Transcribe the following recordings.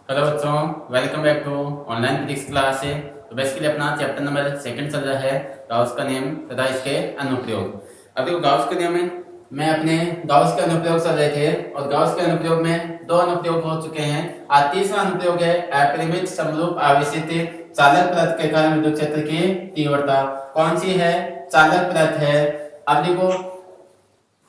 Hello बच्चों, welcome back to online physics class है। तो बेसिकली अपना चैप्टर नंबर सेकंड चल रहा है, गाउस का नियम तथा इसके अनुप्रयोग। अब देखो गाउस के नियम में मैं अपने गाउस के अनुप्रयोग चल रहे थे और गाउस के अनुप्रयोग में दो अनुप्रयोग हो चुके हैं। आज तीसरा अनुप्रयोग है अपरिमित समरूप आवेशित चालक पदार्थ के कारण विद्युत क्षेत्र की तीव्रता। कौन सी है? चालक पदार्थ है। अब देखो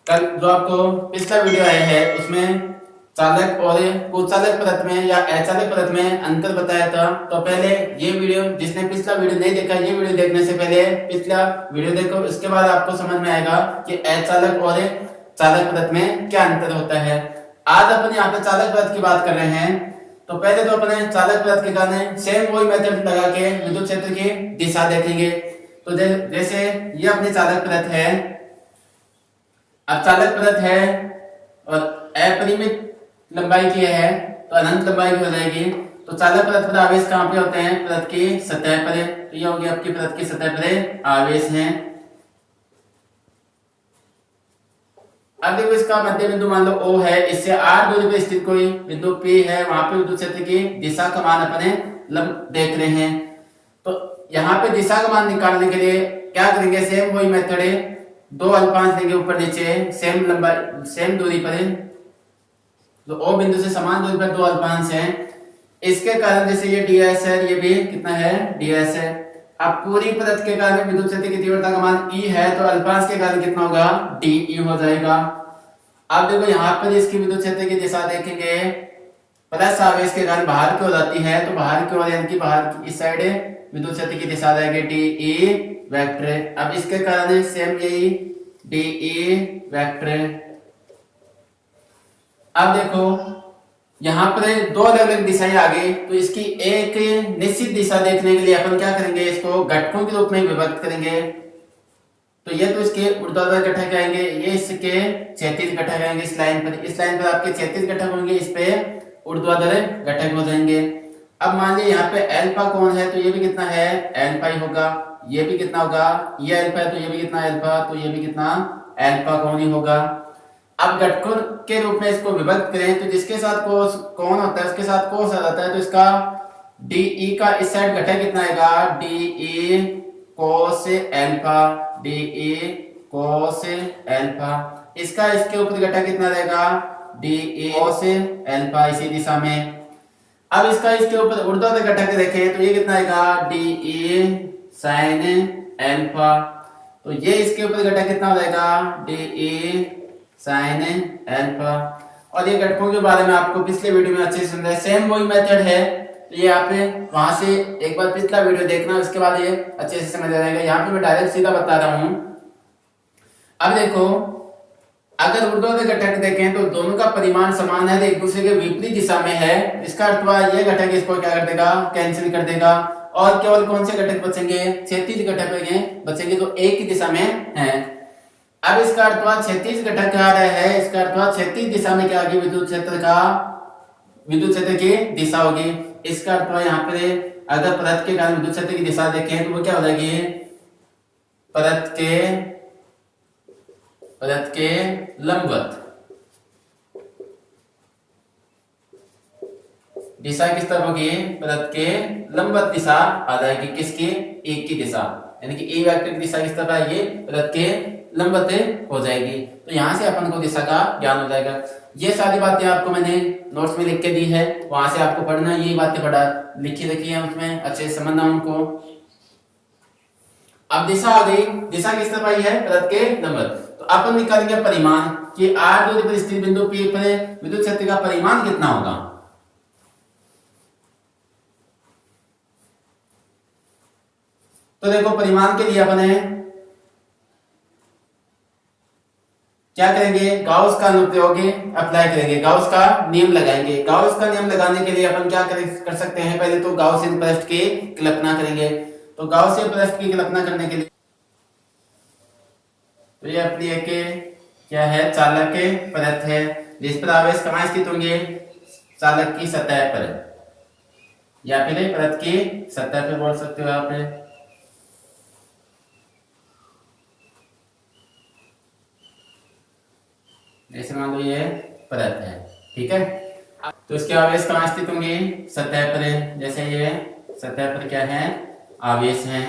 कल जो आपको पिछला वीडियो आया है उसमें चालक और कुचालक पदार्थ में या अचालक पदार्थ में अंतर बताया था। तो पहले ये वीडियो, जिसने पिछला वीडियो नहीं देखा, ये वीडियो देखने से पहले पिछला वीडियो देखो, इसके बाद आपको समझ में आएगा कि अचालक और चालक पदार्थ में क्या अंतर होता है। आज अपन यहाँ पे चालक पदार्थ की बात कर रहे हैं। तो पहले तो अपने चालक पदार्थ के कारण सेम वही मेथड लगा के विद्युत क्षेत्र की दिशा देखेंगे। तो जैसे ये अपने चालक पदार्थ है, अब चालक पदार्थ है और अपरिमित लंबाई की है तो अनंत लंबाई की हो जाएगी। तो चालक पदार्थ पर आवेश कहां पे होते हैं? पदार्थ की सतह पर। तो ये होगी आपकी पदार्थ की सतह पर आवेश है। अब देखो इसका मध्य बिंदु मान लो O है, इससे r दूरी पर स्थित कोई बिंदु P है, वहां पे विद्युत क्षेत्र की दिशा का मान अपने देख रहे हैं। तो यहाँ पे दिशा का मान निकालने के लिए क्या करेंगे? सेम वही मेथड है, दो अल्पांश लेंगे ऊपर नीचे सेम लंबाई सेम दूरी पर। तो O बिंदु से समान दूरी पर दो अल्पांश हैं। इसके कारण जैसे ये ds है, ये भी कितना है? ds है। अब पूरी पदार्थ के कारण विद्युत क्षेत्र की तीव्रता का मान E है, तो अल्पांश के कारण कितना होगा? dE हो जाएगा। अब देखो यहाँ पर इसकी विद्युत क्षेत्र की दिशा देखेंगे, प्लस आवेश के कारण बाहर की ओर आती है, तो बाहर की ओर यानी कि बाहर की इस साइड विद्युत क्षेत्र की दिशा जाएगी dE वेक्टर। अब इसके कारण सेम यही dE वेक्टर। अब देखो यहाँ पर दो अलग अलग दिशाएं आ गई, तो इसकी एक निश्चित दिशा देखने के लिए अपन क्या करेंगे? इसको घटकों के रूप में विभक्त करेंगे। तो ये तो इसके ऊर्ध्वाधर घटक आएंगे, ये इसके क्षैतिज घटक आएंगे। इस लाइन पर आपके क्षैतिज घटक होंगे, इस पे ऊर्ध्वाधर घटक हो जाएंगे। अब मान लीजिए यहाँ पे अल्फा कौन है, तो ये भी कितना है? अल्फा ही होगा। ये भी कितना होगा? ये अल्फा है, तो ये भी कितना अल्फा, तो ये भी कितना अल्फा कौन ही होगा। अब घटकों के रूप में इसको विभक्त करें, तो जिसके साथ कोस कौन होता है उसके साथ कोस आ जाता है, तो इसका डीई का इस साइड घटक कितना आएगा? D E cos alpha, d E cos alpha. इसका इसके ऊपर घटक कितना रहेगा? डीई कोस अल्फा, इसी दिशा में। अब इसका इसके ऊपर ऊर्ध्वाधर घटक देखें तो ये कितना आएगा? D E sine alpha. तो ये इसके ऊपर घटक कितना हो जाएगा? D E sine alpha. और ये घटकों के बारे में आपको पिछले वीडियो में अच्छे से समझाया, सेम वही मेथड है। तो ये आप वहां से एक बार पिछला वीडियो देखना, उसके बाद ये अच्छे से समझ आ जाएगा। यहाँ पे मैं डायरेक्ट सीधा बता रहा हूं। अब देखो अगर ऊर्ध्वाधर घटक देखें तो दोनों का परिमाण समान है, तो एक दूसरे के विपरीत दिशा में है। इसका अर्थ हुआ ये घटक इसको क्या कर देगा? कैंसिल कर देगा। और केवल कौन से घटक बचेंगे? क्षैतिज घटक बचेंगे, तो एक ही दिशा में है। अब इसका अर्थ हुआ क्षैतिज घटक आ रहा है, इसका अर्थ हुआ क्षैतिज दिशा में क्या होगी? विद्युत क्षेत्र की दिशा होगी। इसका अर्थ हुआ यहाँ पे अगर पदार्थ के कारण विद्युत क्षेत्र की दिशा देखें तो वो क्या हो जाएगी? पदार्थ के लंबवत दिशा किस तरफ होगी? पदार्थ के लंबवत दिशा आ जाएगी। किसकी? एक की दिशा, यानी कि ए वेक्टर की दिशा किस तरफ आएगी? पदार्थ के लंबवत हो जाएगी। तो यहां से अपन को दिशा का ज्ञान हो जाएगा। ये सारी बातें आपको मैंने नोट्स में लिख के दी है, वहां से आपको पढ़ना, यही बातें पढ़ा लिखी रखी है उसमें, अच्छे से समझना उनको। अब दिशा आ गई, दिशा किस तरफ आई है? पदार्थ के लंबवत। तो अपन निकालेंगे परिमाण कि r दूरी पर स्थित बिंदु P पर विद्युत क्षेत्र का परिमाण कितना होगा। तो देखो परिमाण के लिए अपने क्या करेंगे? गाउस का अनुप्रयोग अप्लाई करेंगे, गाउस का नियम लगाएंगे। गाउस का नियम लगाने के लिए अपन क्या कर सकते हैं? पहले तो गाउसियन पृष्ठ की कल्पना करेंगे। तो गाउसियन पृष्ठ की कल्पना करने के लिए तो ये अपनी एक क्या है? चालक पदार्थ है, जिस पर आवेश कहाँ स्थित होंगे? चालक की सतह पर, या फिर पदार्थ की सतह पर बोल सकते हो आप। जैसे मान लो ये पदार्थ है, ठीक है। तो इसके आवेश कहाँ स्थित होंगे? सतह पर है। जैसे ये सतह पर क्या है? आवेश है।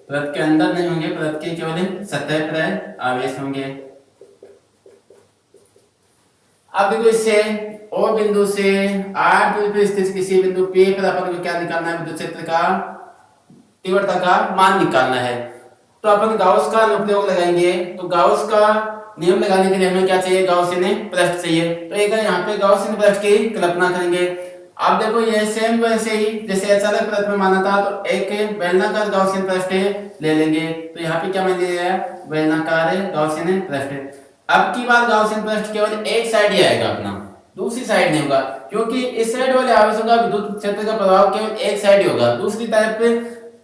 परत के अंदर नहीं होंगे, परत के केवल सतह पर आवेश होंगे। अब देखो इससे O बिंदु से R दूरी पर स्थित किसी बिंदु P पर अपन को क्या निकालना है? विद्युत क्षेत्र का तीव्रता का मान निकालना है। तो अपन गाउस का अनुप्रयोग लगाएंगे। तो गाउस का नियम लगाने के लिए हमें क्या चाहिए? गाउसियन पृष्ठ चाहिए। तो एक यहाँ पे गाउसियन पृष्ठ की कल्पना करेंगे। आप देखो ये सेम वैसे ही जैसे अचालक पृष्ठ में माना था, तो एक बेलनाकार गाउसियन पृष्ठ ले लेंगे। तो यहाँ पे क्या मान लिया है? बेलनाकार गाउसियन पृष्ठ। अब की बार गाउसियन पृष्ठ केवल एक साइड ही आएगा अपना, दूसरी साइड नहीं होगा, क्योंकि इस साइड वाले आवेशों का विद्युत क्षेत्र का प्रभाव केवल एक साइड ही होगा, दूसरी तरफ पे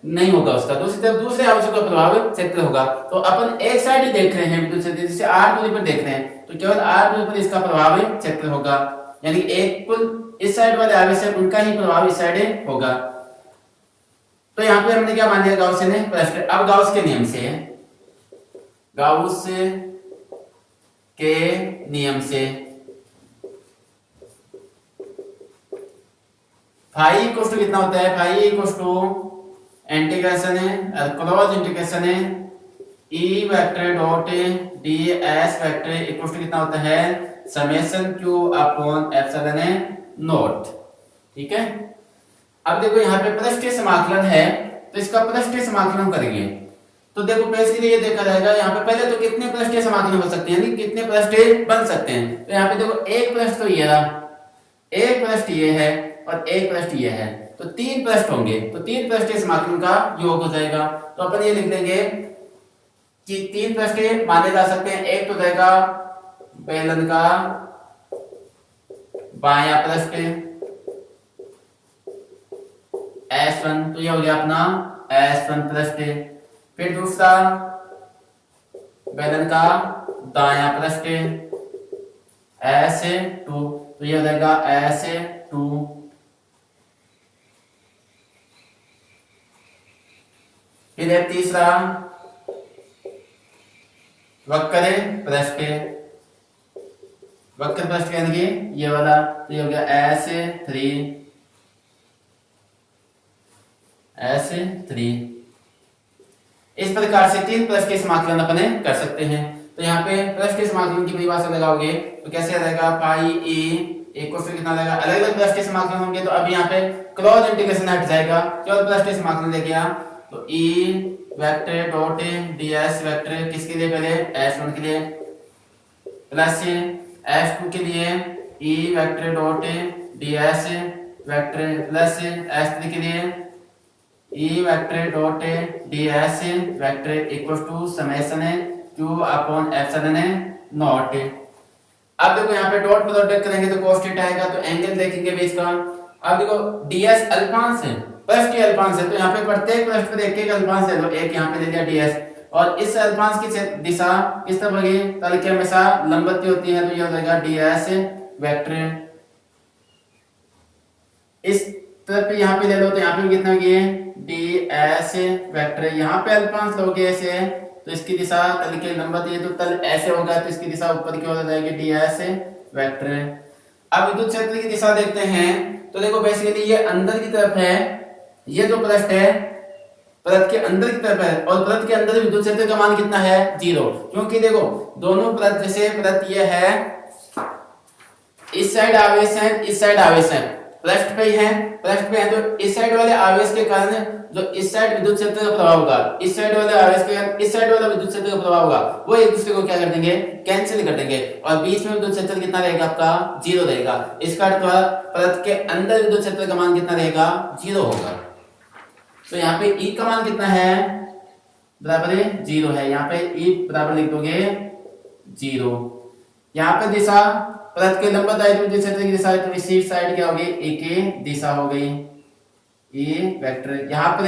नहीं होगा उसका। दूसरी तरफ दूसरे आवेशों का प्रभाव क्षेत्र होगा। तो अपन एक साइड ही देख रहे हैं विद्युत क्षेत्र, जैसे r दूरी पर देख रहे हैं, तो केवल r दूरी पर इसका प्रभाव क्षेत्र होगा। यानी एक कुल इस साइड वाले आवेश है, उनका ही प्रभाव इस साइड होगा। तो यहाँ पे हमने क्या मान लिया? गाउसियन पृष्ठ। अब गाउस के नियम से, गाउस के नियम से फाई इक्वल टू कितना होता है? फाई इक्वल टू इंटीग्रेशन है, क्रॉस इंटीग्रेशन है, E vector dot ds vector equal to कितना होता है? Summation q upon epsilon naught. ठीक है। अब देखो यहाँ पे पृष्ठीय समाकलन है, तो इसका पृष्ठीय समाकलन करेंगे। तो देखो पेज के लिए देखा जाएगा यहाँ पे पहले तो कितने पृष्ठीय समाकलन हो सकते हैं, यानी कितने पृष्ठ बन सकते हैं। तो यहाँ पे देखो एक पृष्ठ तो ये रहा, एक पृष्ठ ये है और एक पृष्ठ ये है, तो तीन पृष्ठ होंगे। तो तीन पृष्ठीय समाकलन का योग हो जाएगा। तो अपन ये लिख लेंगे कि तीन पृष्ठ माने जा सकते हैं। एक तो रहेगा बेलन का बायां पृष्ठ S1, तो ये हो गया अपना S1 पृष्ठ। फिर दूसरा बेलन का दायां पृष्ठ S2, तो ये हो जाएगा S2। फिर है तीसरा वक्र पृष्ठ, वक्र पृष्ठ यानी कि ये वाला, तो ये हो गया S3। इस प्रकार से तीन पृष्ठीय समाकलन अपने कर सकते हैं। तो यहाँ पे पृष्ठीय समाकलन की परिभाषा लगाओगे तो कैसे रहेगा? पाई ए इक्वल टू कितना रहेगा? अलग अलग पृष्ठीय समाकलन होंगे, तो अब यहाँ पे क्रॉस इंटीग्रेशन हट जाएगा, केवल पृष्ठीय समाकलन लेके आ। तो E vector dot ds vector किसके लिए? पहले S1 के लिए, प्लस S2 के लिए E vector dot ds vector plus S3 के लिए E vector dot ds vector equal to summation q upon epsilon naught. अब देखो यहाँ पे डॉट प्रोडक्ट करेंगे तो cos थीटा आएगा, तो एंगल देखेंगे बीच का। अब देखो ds अल्पांश है, पृष्ठ के अल्पांश है, तो यहाँ पे प्रत्येक पृष्ठ पर एक एक अल्पांश है, तो एक यहाँ पे ले लिया ds। और इस अल्पांश की दिशा किस तरफ होगी? तल की हमेशा लंबवत होती है, तो ये हो जाएगा ds वेक्टर। इस तरफ पे यहाँ पे ले लो, तो यहाँ पे कितना होगी? ds vector. यहाँ पे अल्पांश लोगे ऐसे, तो इसकी दिशा तल के लंबवत है, तो तल ऐसे होगा, तो इसकी दिशा ऊपर की ओर हो जाएगी ds वेक्टर। अब विद्युत क्षेत्र की दिशा देखते हैं, तो देखो बेसिकली ये अंदर की तरफ है, ये जो पृष्ठ है परत के अंदर की तरफ है, और परत के अंदर विद्युत क्षेत्र का मान कितना है? 0। क्योंकि देखो दोनों परत, जैसे परत ये है, इस साइड आवेश है, इस साइड आवेश है, पृष्ठ पे ही है, पृष्ठ पे है, तो इस साइड वाले आवेश के कारण जो इस साइड विद्युत क्षेत्र का प्रभाव होगा, इस साइड वाले आवेश के कारण इस साइड वाला विद्युत क्षेत्र का प्रभाव होगा, वो एक दूसरे को क्या कर देंगे? कैंसिल कर देंगे, और बीच में विद्युत क्षेत्र कितना रहेगा? आपका 0 रहेगा। इसका अर्थ हुआ परत के अंदर विद्युत क्षेत्र का मान कितना रहेगा? 0 होगा। तो यहाँ पे E का मान कितना है? बराबर 0 है। यहाँ पे E बराबर लिख दोगे 0। यहाँ पे दिशा परत के लंबवत आई विद्युत क्षेत्र की दिशा, तो इसी साइड क्या होगी? E की दिशा हो गई, E वेक्टर। यहाँ पर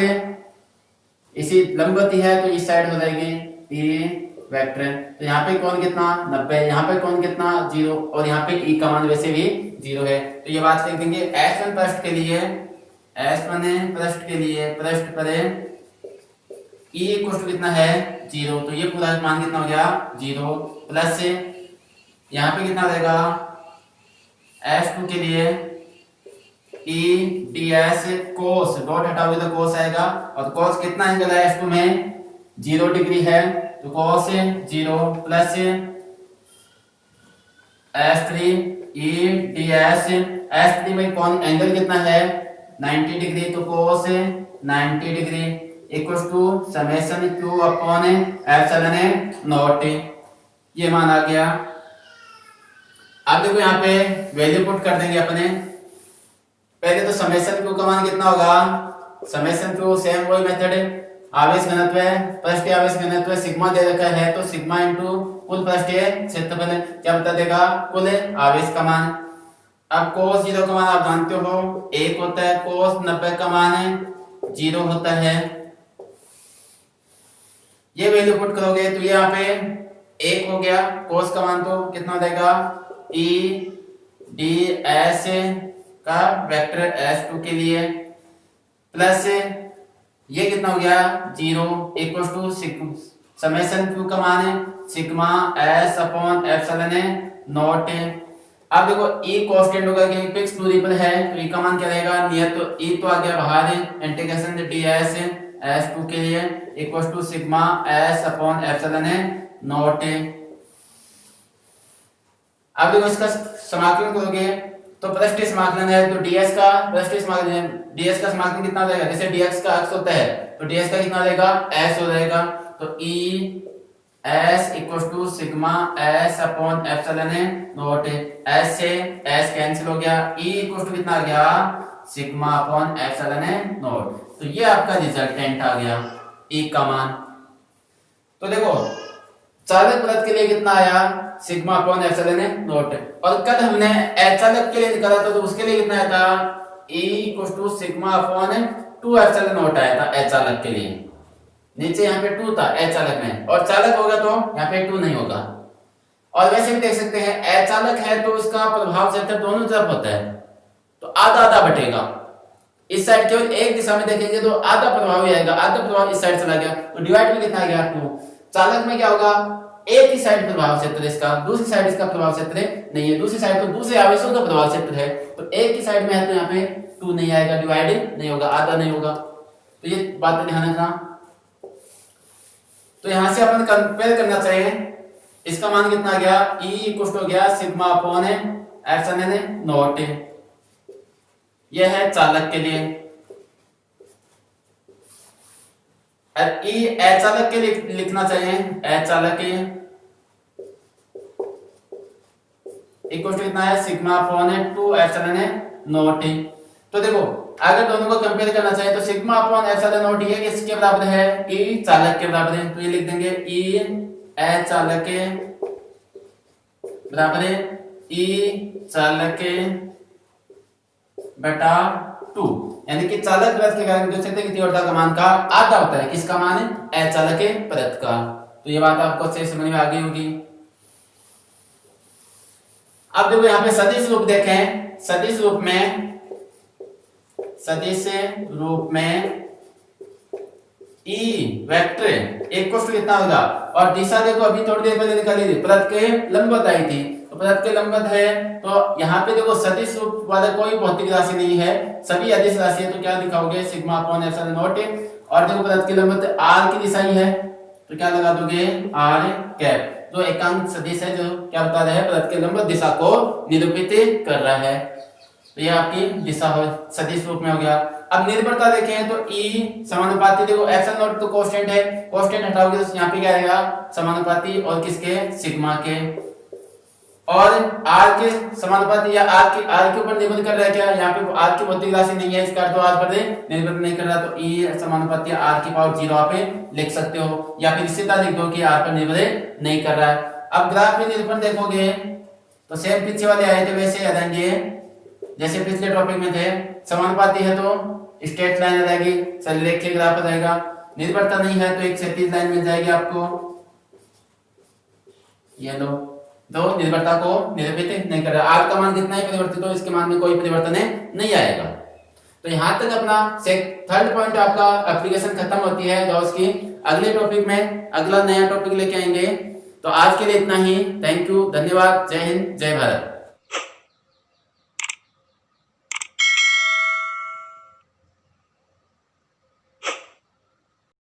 इसी लंबवती है, तो इस साइड हो जाएगी E वेक्टर। तो यहाँ पे कौन कितना? 90। यहाँ पे कौन कितना? 0। और यहाँ पे E का मान वैसे भी 0 है। तो ये बात लिख देंगे। S1 पृष्ठ के लिए, S1 पृष्ठ के लिए पृष्ठ पर E इक्वल टू कितना है? जीरो, तो ये पूरा मान कितना हो गया जीरो, प्लस यहाँ पे कितना रहेगा F2 के लिए ई डी एस कोस, डॉट हटाओगे तो कोस आएगा, और कोस कितना एंगल है F2 में 0 डिग्री है, तो cos 0 plus F3 E D s, F3 में कौन एंगल कितना है 90 डिग्री, तो cos 90 degree equal to summation Q upon epsilon naught, ये मान आ गया। अब देखो यहाँ पे वैल्यू पुट कर देंगे अपने, पहले तो समेशन Q का मान कितना होगा, समेशन Q सेम वही मेथड, आवेश घनत्व है, पृष्ठीय आवेश घनत्व सिग्मा दे रखा है, तो सिग्मा इनटू कुल पृष्ठीय क्षेत्रफल क्या बता देगा कुल आवेश का मान। अब कोस 0 का मान आप जानते हो 1 होता है, कोस 90 का मान 0 होता है, ये वैल्यू पुट करोगे तो ये यहाँ पे 1 हो गया, कोस का मान तो कितना हो जाएगा ई डी एस का वेक्टर S2 के लिए, प्लस ये कितना हो गया 0 इक्वल टू समेशन Q का मान है sigma S upon epsilon naught. अब देखो E कांस्टेंट होगा क्योंकि फिक्स वेरिएबल है, तो E का मान क्या रहेगा नियत, तो E तो आ गया बाहर, इंटीग्रेशन ds S2 के लिए equal to sigma S upon epsilon naught. अब देखो इसका समाकलन करोगे तो पृष्ठीय समाकलन है, तो ds का पृष्ठीय समाकलन, ds का समाकलन कितना हो जाएगा, जैसे dx का अक्ष होता है तो ds का कितना हो जाएगा s हो जाएगा, तो e s equal to sigma s upon epsilon naught, s से s कैंसिल हो गया, e इक्वल टू कितना आ गया सिग्मा अपॉन एप्सिलॉन नॉट, तो ये आपका रिजल्टेंट आ गया e का मान। तो देखो चालक पदार्थ के लिए कितना आया सिग्मा अपॉन एप्सिलॉन नॉट, और कल हमने अचालक के लिए निकाला था तो उसके लिए कितना आया था E equal to sigma upon 2 epsilon naught आया था अचालक के लिए, नीचे यहाँ पे 2 था अचालक में, और चालक होगा तो यहाँ पे 2 नहीं होगा। और वैसे भी देख सकते हैं अचालक है तो उसका प्रभाव क्षेत्र दोनों तरफ होता है, तो आधा आधा बटेगा, इस साइड केवल एक दिशा में देखेंगे तो आधा प्रभाव ही आएगा, आधा प्रभाव इस साइड चला गया, तो डिवाइड में कितना आ गया 2। चालक में क्या होगा एक ही साइड प्रभाव क्षेत्र इसका, दूसरी साइड इसका प्रभाव क्षेत्र नहीं है, दूसरी साइड तो दूसरे आवेशों का प्रभाव क्षेत्र है, तो एक ही साइड में है तो यहाँ पे 2 नहीं आएगा, डिवाइड नहीं होगा, आधा नहीं होगा, तो ये बात ध्यान रखना। तो यहां से अपन कंपेयर करना चाहिए, इसका मान कितना आ गया E इक्वल हो गया सिग्मा अपॉन एप्सिलॉन नॉट, यह है चालक के लिए। ई अचालक के लिए लिखना चाहिए, अचालक इक्वल टू कितना है सिग्मा अपॉन 2 एप्सिलॉन नॉट। तो देखो अगर दोनों को कंपेयर करना चाहिए तो सिग्मा अपॉन एप्सिलॉन नॉट ये किसके बराबर है ई चालक के बराबर है, तो ये लिख देंगे ई अचालक बराबर है ई चालक बटा 2, यानी कि चालक पदार्थ के कारण दूसरे की तीव्रता का मान का आधा होता है, किसका मान है अचालक पदार्थ का। तो ये बात आपको अच्छे से समझ में आ गई होगी। अब देखो यहाँ पे सदिश रूप देखें, सदिश रूप में ई वेक्टर इक्वल टू कितना होगा, और दिशा देखो अभी थोड़ी देर पहले निकाली थी पदार्थ के लंबवत आई थी, तो पदार्थ के लंबवत है, तो यहाँ पे देखो सदिश रूप वाला कोई भौतिक राशि नहीं है, सभी अदिश राशि है, तो क्या दिखाओगे सिग्मा अपॉन एप्सिलॉन नॉट, और देखो पदार्थ के लंबवत आर की दिशा ही है तो क्या लगा दोगे आर कैप, जो एकांक सदिश है जो क्या बता रहा है पदार्थ के लंबवत दिशा को निरूपित कर रहा है, तो ये आपकी दिशा हो सदिश रूप में हो गया। अब निर्भरता देखें तो E समानुपाती, देखो एप्सिलॉन नॉट तो कांस्टेंट है, कांस्टेंट हटाओगे तो यहाँ पे क्या रहेगा समानुपाती और किसके सिग्मा के, और R के समानुपाती या R के ऊपर निर्भर कर रहा है क्या, यहाँ पे R की भौतिक राशि नहीं है, इसका अर्थ R पर निर्भर नहीं कर रहा, तो E समानुपाती R की पावर 0 आप लिख सकते हो, या फिर सीधा लिख दो कि R पर निर्भर नहीं कर रहा है। अब ग्राफ में निरूपण देखोगे तो सेम पीछे वाले आए थे वैसे आ जाएंगे जैसे पिछले टॉपिक में थे, समानुपाती है तो स्ट्रेट लाइन आ जाएगी, सरलरेखीय ग्राफ आ जाएगा, निर्भरता नहीं है तो एक क्षैतिज लाइन मिल जाएगी आपको, ये लो दो निर्भरता को निरूपित नहीं कर रहा, आर का मान कितना है परिवर्तित हो, इसके मान में कोई परिवर्तन नहीं आएगा। तो यहाँ तक अपना थर्ड पॉइंट आपका एप्लीकेशन खत्म होती है। जो उसकी अगले टॉपिक में अगला नया टॉपिक लेके आएंगे। तो आज के लिए इतना ही। थैंक यू, धन्यवाद, जय हिंद, जय भारत।